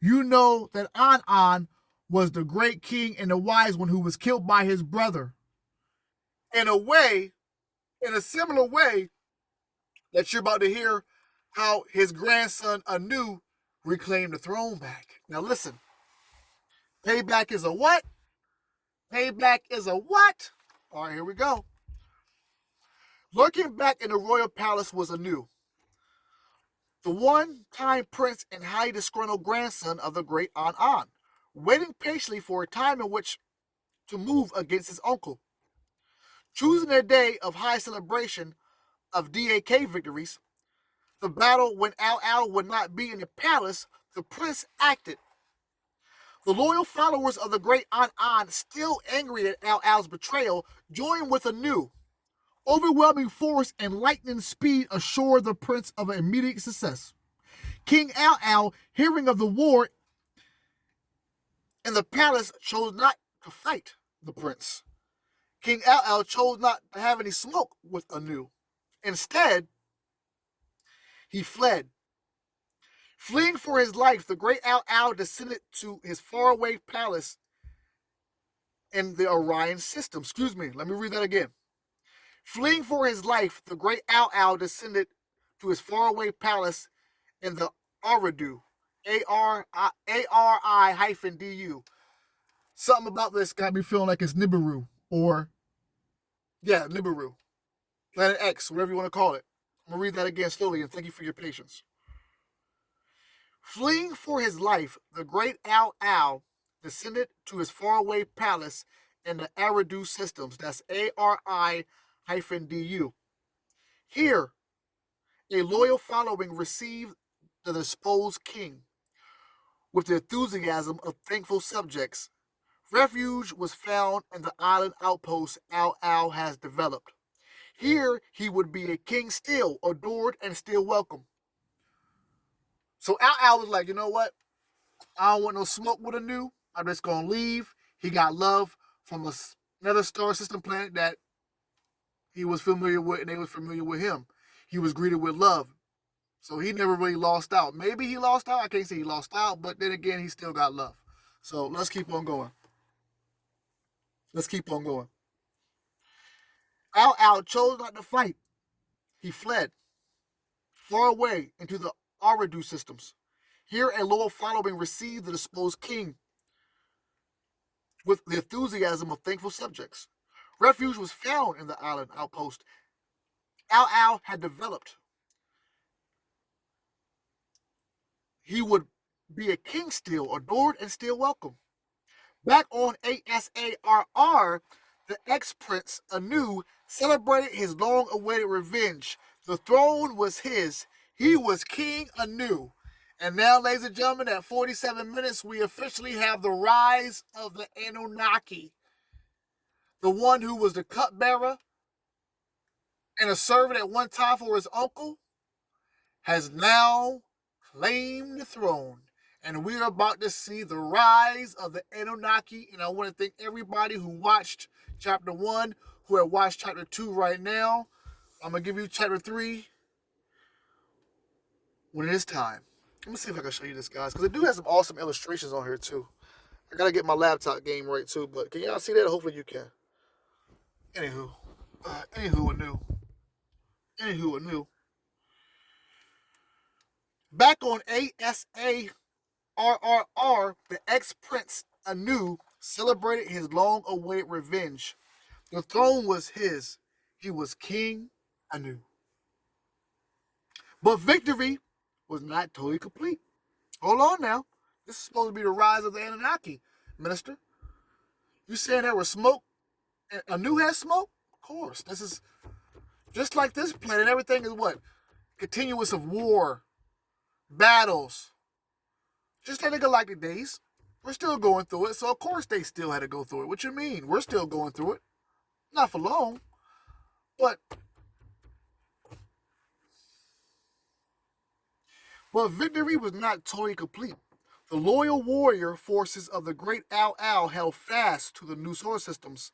you know that Anan was the great king and the wise one who was killed by his brother. In a similar way that you're about to hear how his grandson Anu reclaimed the throne back. Now listen, payback is a what? Payback is a what? All right, here we go. Lurking back in the royal palace was Anu, the one-time prince and highly disgruntled grandson of the great An, waiting patiently for a time in which to move against his uncle. Choosing a day of high celebration of DAK victories, the battle when Al would not be in the palace, the prince acted. The loyal followers of the great An, still angry at Al's betrayal, joined with Anu. Overwhelming force and lightning speed assured the prince of immediate success. King Al, hearing of the war in the palace, chose not to fight the prince. King Al chose not to have any smoke with Anu. Instead, he fled. Fleeing for his life, the great Al descended to his faraway palace in the Orion system. Excuse me, let me read that again. Fleeing for his life, the great Al descended to his faraway palace in the Aridu, ARI-DU. Something about this got me feeling like it's Nibiru, or, yeah, Nibiru. Planet X, whatever you want to call it. I'm going to read that again slowly, and thank you for your patience. Fleeing for his life, the great Al descended to his faraway palace in the Aridu systems. That's ARI-DU. Here, a loyal following received the deposed king with the enthusiasm of thankful subjects. Refuge was found in the island outpost Al has developed. Here, he would be a king still, adored and still welcome. So Al was like, you know what? I don't want no smoke with Anu. I'm just going to leave. He got love from another star system planet that he was familiar with, and they was familiar with him. He was greeted with love. So he never really lost out. Maybe he lost out. I can't say he lost out, but then again, he still got love. So let's keep on going. Let's keep on going. Al chose not to fight. He fled far away into the Aridu systems. Here, a loyal following received the deposed king with the enthusiasm of thankful subjects. Refuge was found in the island outpost Al had developed. He would be a king still, adored and still welcome. Back on ASARR, the ex-prince Anu celebrated his long-awaited revenge. The throne was his. He was King Anu. And now, ladies and gentlemen, at 47 minutes, we officially have the rise of the Anunnaki. The one who was the cupbearer and a servant at one time for his uncle has now claimed the throne. And we're about to see the rise of the Anunnaki. And I want to thank everybody who watched chapter 1, who have watched chapter 2 right now. I'm going to give you chapter 3 when it is time. Let me see if I can show you this, guys, because it do have some awesome illustrations on here, too. I got to get my laptop game right, too, but can y'all see that? Hopefully you can. Anywho, anew. Back on ASARRR, the ex-prince Anu celebrated his long-awaited revenge. The throne was his. He was King Anu. But victory was not totally complete. Hold on now. This is supposed to be the rise of the Anunnaki, minister. You saying there was smoke? And Anu has smoke? Of course. This is just like this planet. Everything is what? Continuous of war, battles. Just like the Galactic days. We're still going through it, so of course they still had to go through it. What you mean? We're still going through it. Not for long. But victory was not totally complete. The loyal warrior forces of the great Al held fast to the new solar systems.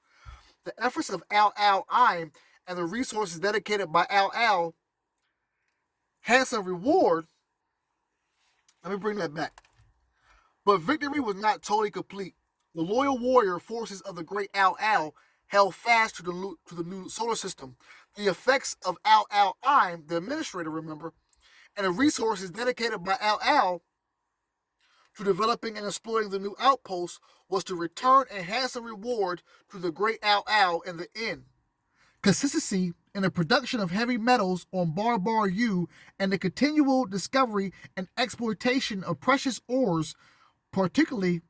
The efforts of Al-Ain and the resources dedicated by Al handsome reward. Let me bring that back. But victory was not totally complete. The loyal warrior forces of the great Al held fast to the new solar system. The effects of Al-Ain, the administrator, remember, and the resources dedicated by Al to developing and exploiting the new outpost was to return a handsome reward to the great Al in the end. consistency in the production of heavy metals on Bar U, and the continual discovery and exploitation of precious ores, particularly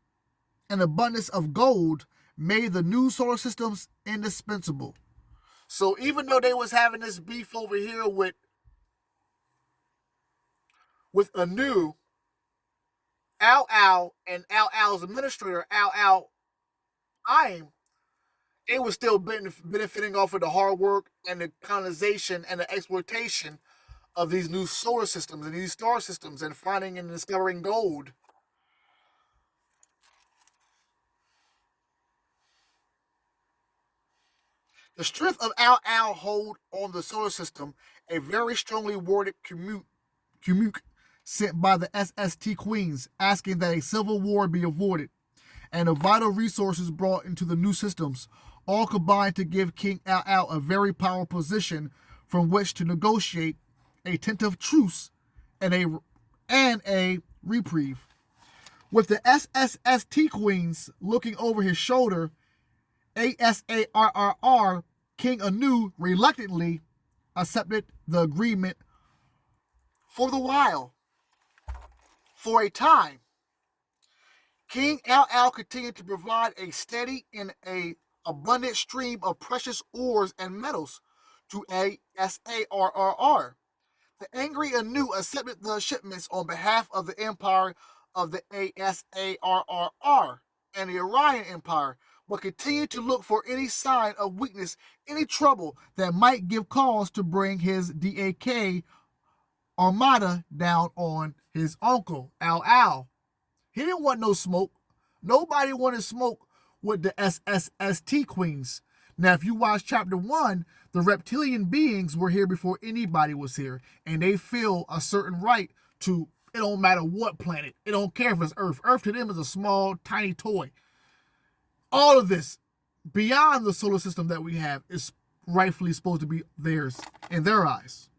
an abundance of gold, made the new solar systems indispensable. So even though they was having this beef over here with Anu, Al and Al's administrator, Al Aim, they were still benefiting off of the hard work and the colonization and the exploitation of these new solar systems and these star systems and finding and discovering gold. The strength of Al hold on the solar system, a very strongly worded commute sent by the SST Queens asking that a civil war be avoided, and the vital resources brought into the new systems, all combined to give King Al a very powerful position from which to negotiate a tentative truce and a reprieve. With the SST Queens looking over his shoulder, ASARRR, King Anu reluctantly accepted the agreement for the while. For a time, King Al continued to provide a steady and a abundant stream of precious ores and metals to ASARRR. The angry Anu accepted the shipments on behalf of the empire of the ASARRR and the Orion Empire, but continued to look for any sign of weakness, any trouble that might give cause to bring his DAK armada down on his uncle, Al. He didn't want no smoke. Nobody wanted smoke with the SST Queens. Now, if you watch chapter 1, the reptilian beings were here before anybody was here, and they feel a certain right to, it don't matter what planet. It don't care if it's Earth. Earth to them is a small, tiny toy. All of this, beyond the solar system that we have, is rightfully supposed to be theirs in their eyes.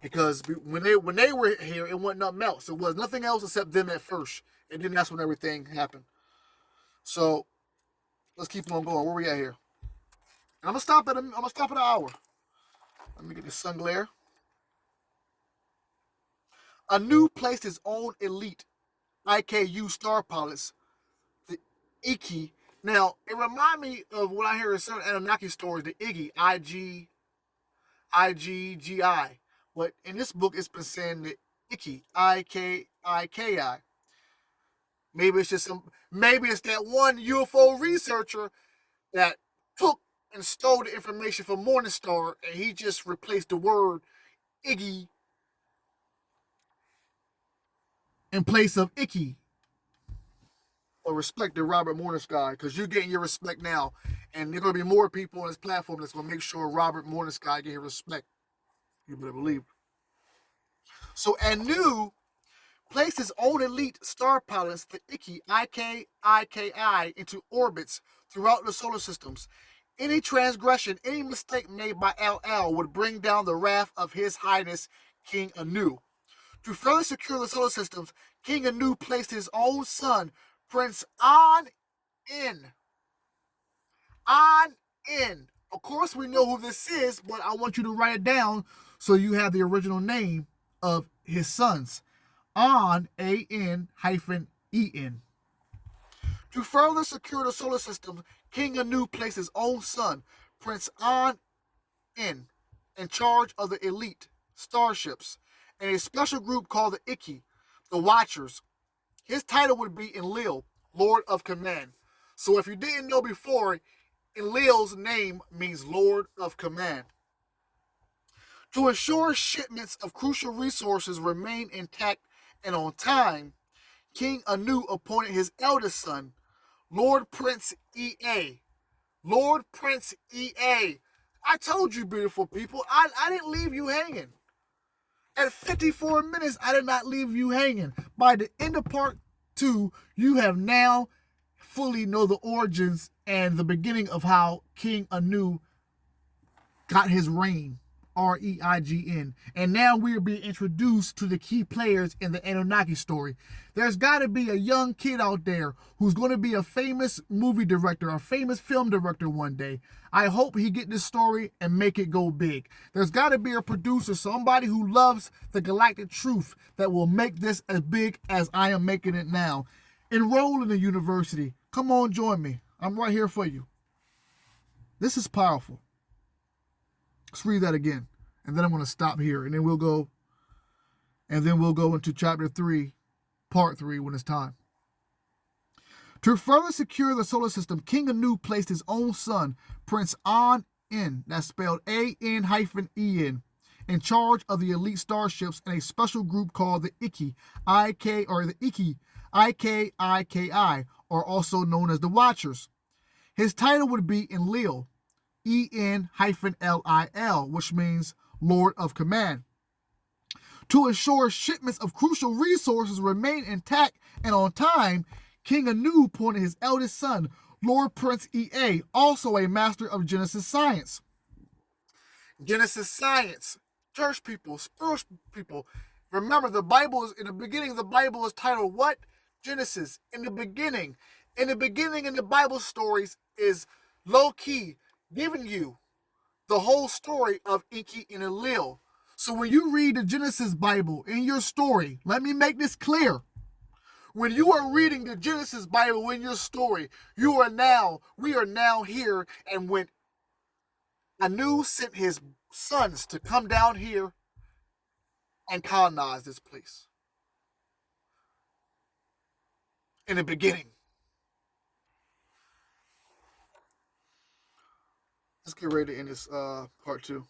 Because when they were here, it wasn't nothing else. It was nothing else except them at first. And then that's when everything happened. So let's keep on going. Where we at here? I'm gonna stop at an hour. Let me get the sun glare. Anu placed his own elite IKU star pilots, the Iki. Now, it reminds me of what I hear in certain Anunnaki stories, the Iggy, IGGI. But in this book, it's been saying the Iki, IKIKI. Maybe it's that one UFO researcher that took and stole the information from Morningstar, and he just replaced the word Iggy in place of Icky. Or respect to Robert Morningsky, because you're getting your respect now, and there are going to be more people on this platform that's going to make sure Robert Morningsky get his respect. You better believe. So Anu placed his own elite star pilots, the IKIKI, into orbits throughout the solar systems. Any transgression, any mistake made by Al would bring down the wrath of His Highness King Anu. To further secure the solar systems, King Anu placed his own son, Prince An-In. An-In. Of course, we know who this is, but I want you to write it down so you have the original name of his sons. An, A-N-hyphen-E-N. To further secure the solar system, King Anu placed his own son, Prince An-In, in charge of the elite starships and a special group called the Iki, the Watchers. His title would be Enlil, Lord of Command. So if you didn't know before, Enlil's name means Lord of Command. To ensure shipments of crucial resources remain intact and on time, King Anu appointed his eldest son, Lord Prince E.A. Lord Prince E.A. I told you, beautiful people, I didn't leave you hanging. At 54 minutes, I did not leave you hanging. By the end of part 2, you have now fully know the origins and the beginning of how King Anu got his reign Reign. And now we are being introduced to the key players in the Anunnaki story. There's got to be a young kid out there who's going to be a famous movie director, a famous film director one day. I hope he get this story and make it go big. There's got to be a producer, somebody who loves the galactic truth that will make this as big as I am making it now. Enroll in the university. Come on, join me. I'm right here for you. This is powerful. Let's read that again. And then I'm going to stop here. And then we'll go into chapter 3, part 3 when it's time. To further secure the solar system, King Anu placed his own son, Prince An-En, that's spelled A-N-E-N, in charge of the elite starships in a special group called the I-K-I-K-I, or also known as the Watchers. His title would be Enlil, E-N-L-I-L, which means Lord of Command. To ensure shipments of crucial resources remain intact and on time, King Anu appointed his eldest son, Lord Prince Ea, also a master of Genesis science. Genesis science, church people, spiritual people. Remember, the Bible is, in the beginning, the Bible is titled what? Genesis. In the beginning in the Bible stories is low-key giving you the whole story of Enki and Enlil. So when you read the Genesis Bible in your story, let me make this clear. When you are reading the Genesis Bible in your story, we are now here, and when Anu sent his sons to come down here and colonize this place. In the beginning. Let's get ready to end this part 2.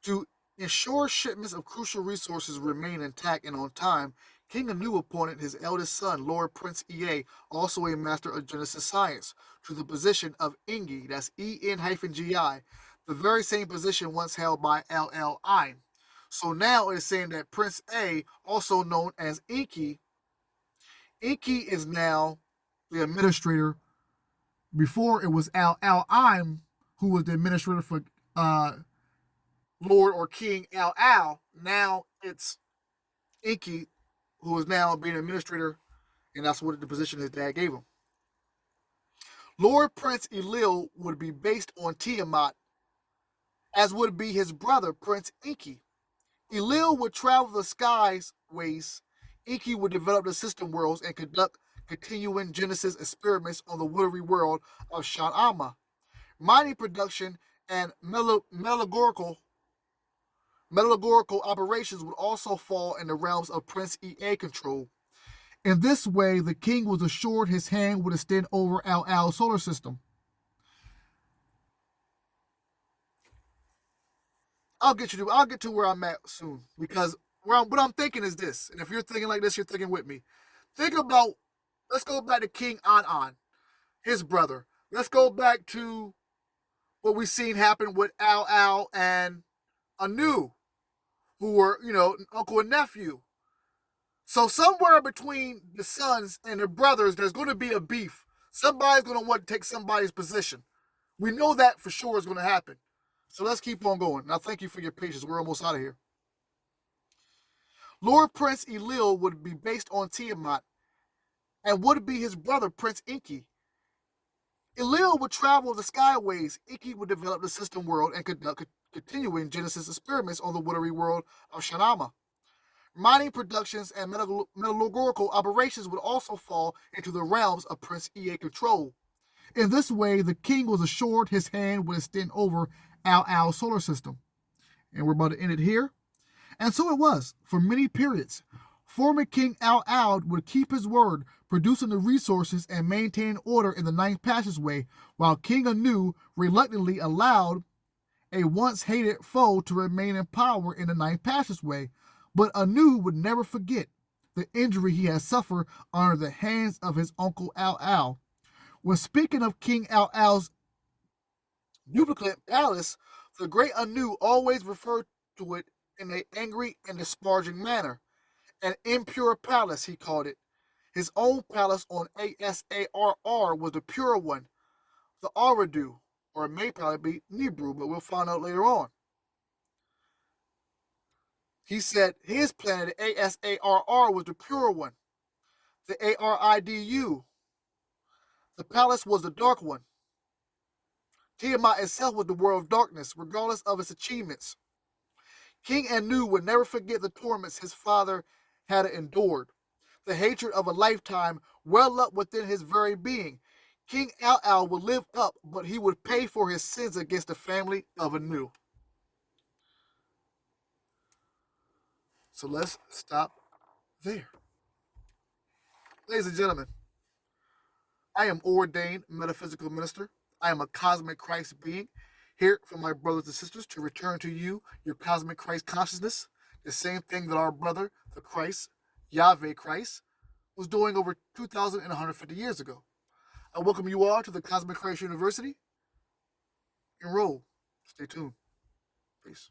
To ensure shipments of crucial resources remain intact and on time, King Anu appointed his eldest son, Lord Prince Ea, also a master of Genesis science, to the position of Engi, that's E-N-G-I, the very same position once held by L-L-I. So now it is saying that Prince A, also known as Enki is now the administrator. Before it was Al-Im, who was the administrator for Lord or King Al. Now it's Enki, who is now being administrator, and that's what the position his dad gave him. Lord Prince Enlil would be based on Tiamat, as would be his brother Prince Enki. Enlil would travel the skyways. Enki would develop the system worlds and conduct continuing Genesis experiments on the watery world of Shan'ama. Mining production and metallurgical operations would also fall in the realms of Prince Ea control. In this way, the king was assured his hand would extend over Al solar system. I'll get to where I'm at soon, because what I'm thinking is this, and if you're thinking like this, you're thinking with me. Think about, let's go back to King An, his brother. Let's go back to what we've seen happen with Al and Anu, who were, uncle and nephew. So somewhere between the sons and their brothers, there's going to be a beef. Somebody's going to want to take somebody's position. We know that for sure is going to happen. So let's keep on going. Now, thank you for your patience. We're almost out of here. Lord Prince Enlil would be based on Tiamat and would be his brother, Prince Enki. Enlil would travel the skyways. Enki would develop the system world and conduct continuing Genesis experiments on the watery world of Shan'ama. Mining productions and metallurgical operations would also fall into the realms of Prince Ea control. In this way, the king was assured his hand would extend over Al solar system. And we're about to end it here. And so it was, for many periods. Former King Al would keep his word, producing the resources and maintaining order in the ninth passageway, while King Anu reluctantly allowed a once hated foe to remain in power in the ninth passageway. But Anu would never forget the injury he had suffered under the hands of his uncle Al. When speaking of King Al's duplicate palace, the great Anu always referred to it in an angry and disparaging manner. An impure palace, he called it. His own palace on Asarr was the pure one, the Eridu. or it may probably be Nibiru, but we'll find out later on. He said his planet, ASARR, was the pure one. The ARIDU, the palace, was the dark one. Tiamat itself was the world of darkness, regardless of its achievements. King Anu would never forget the torments his father had endured, the hatred of a lifetime well up within his very being. King Al would live up, but he would pay for his sins against the family of Anu. So let's stop there. Ladies and gentlemen, I am ordained metaphysical minister. I am a cosmic Christ being, here for my brothers and sisters to return to you your cosmic Christ consciousness, the same thing that our brother, the Christ, Yahweh Christ, was doing over 2,150 years ago. I welcome you all to the Cosmic Christ University. Enroll. Stay tuned. Peace.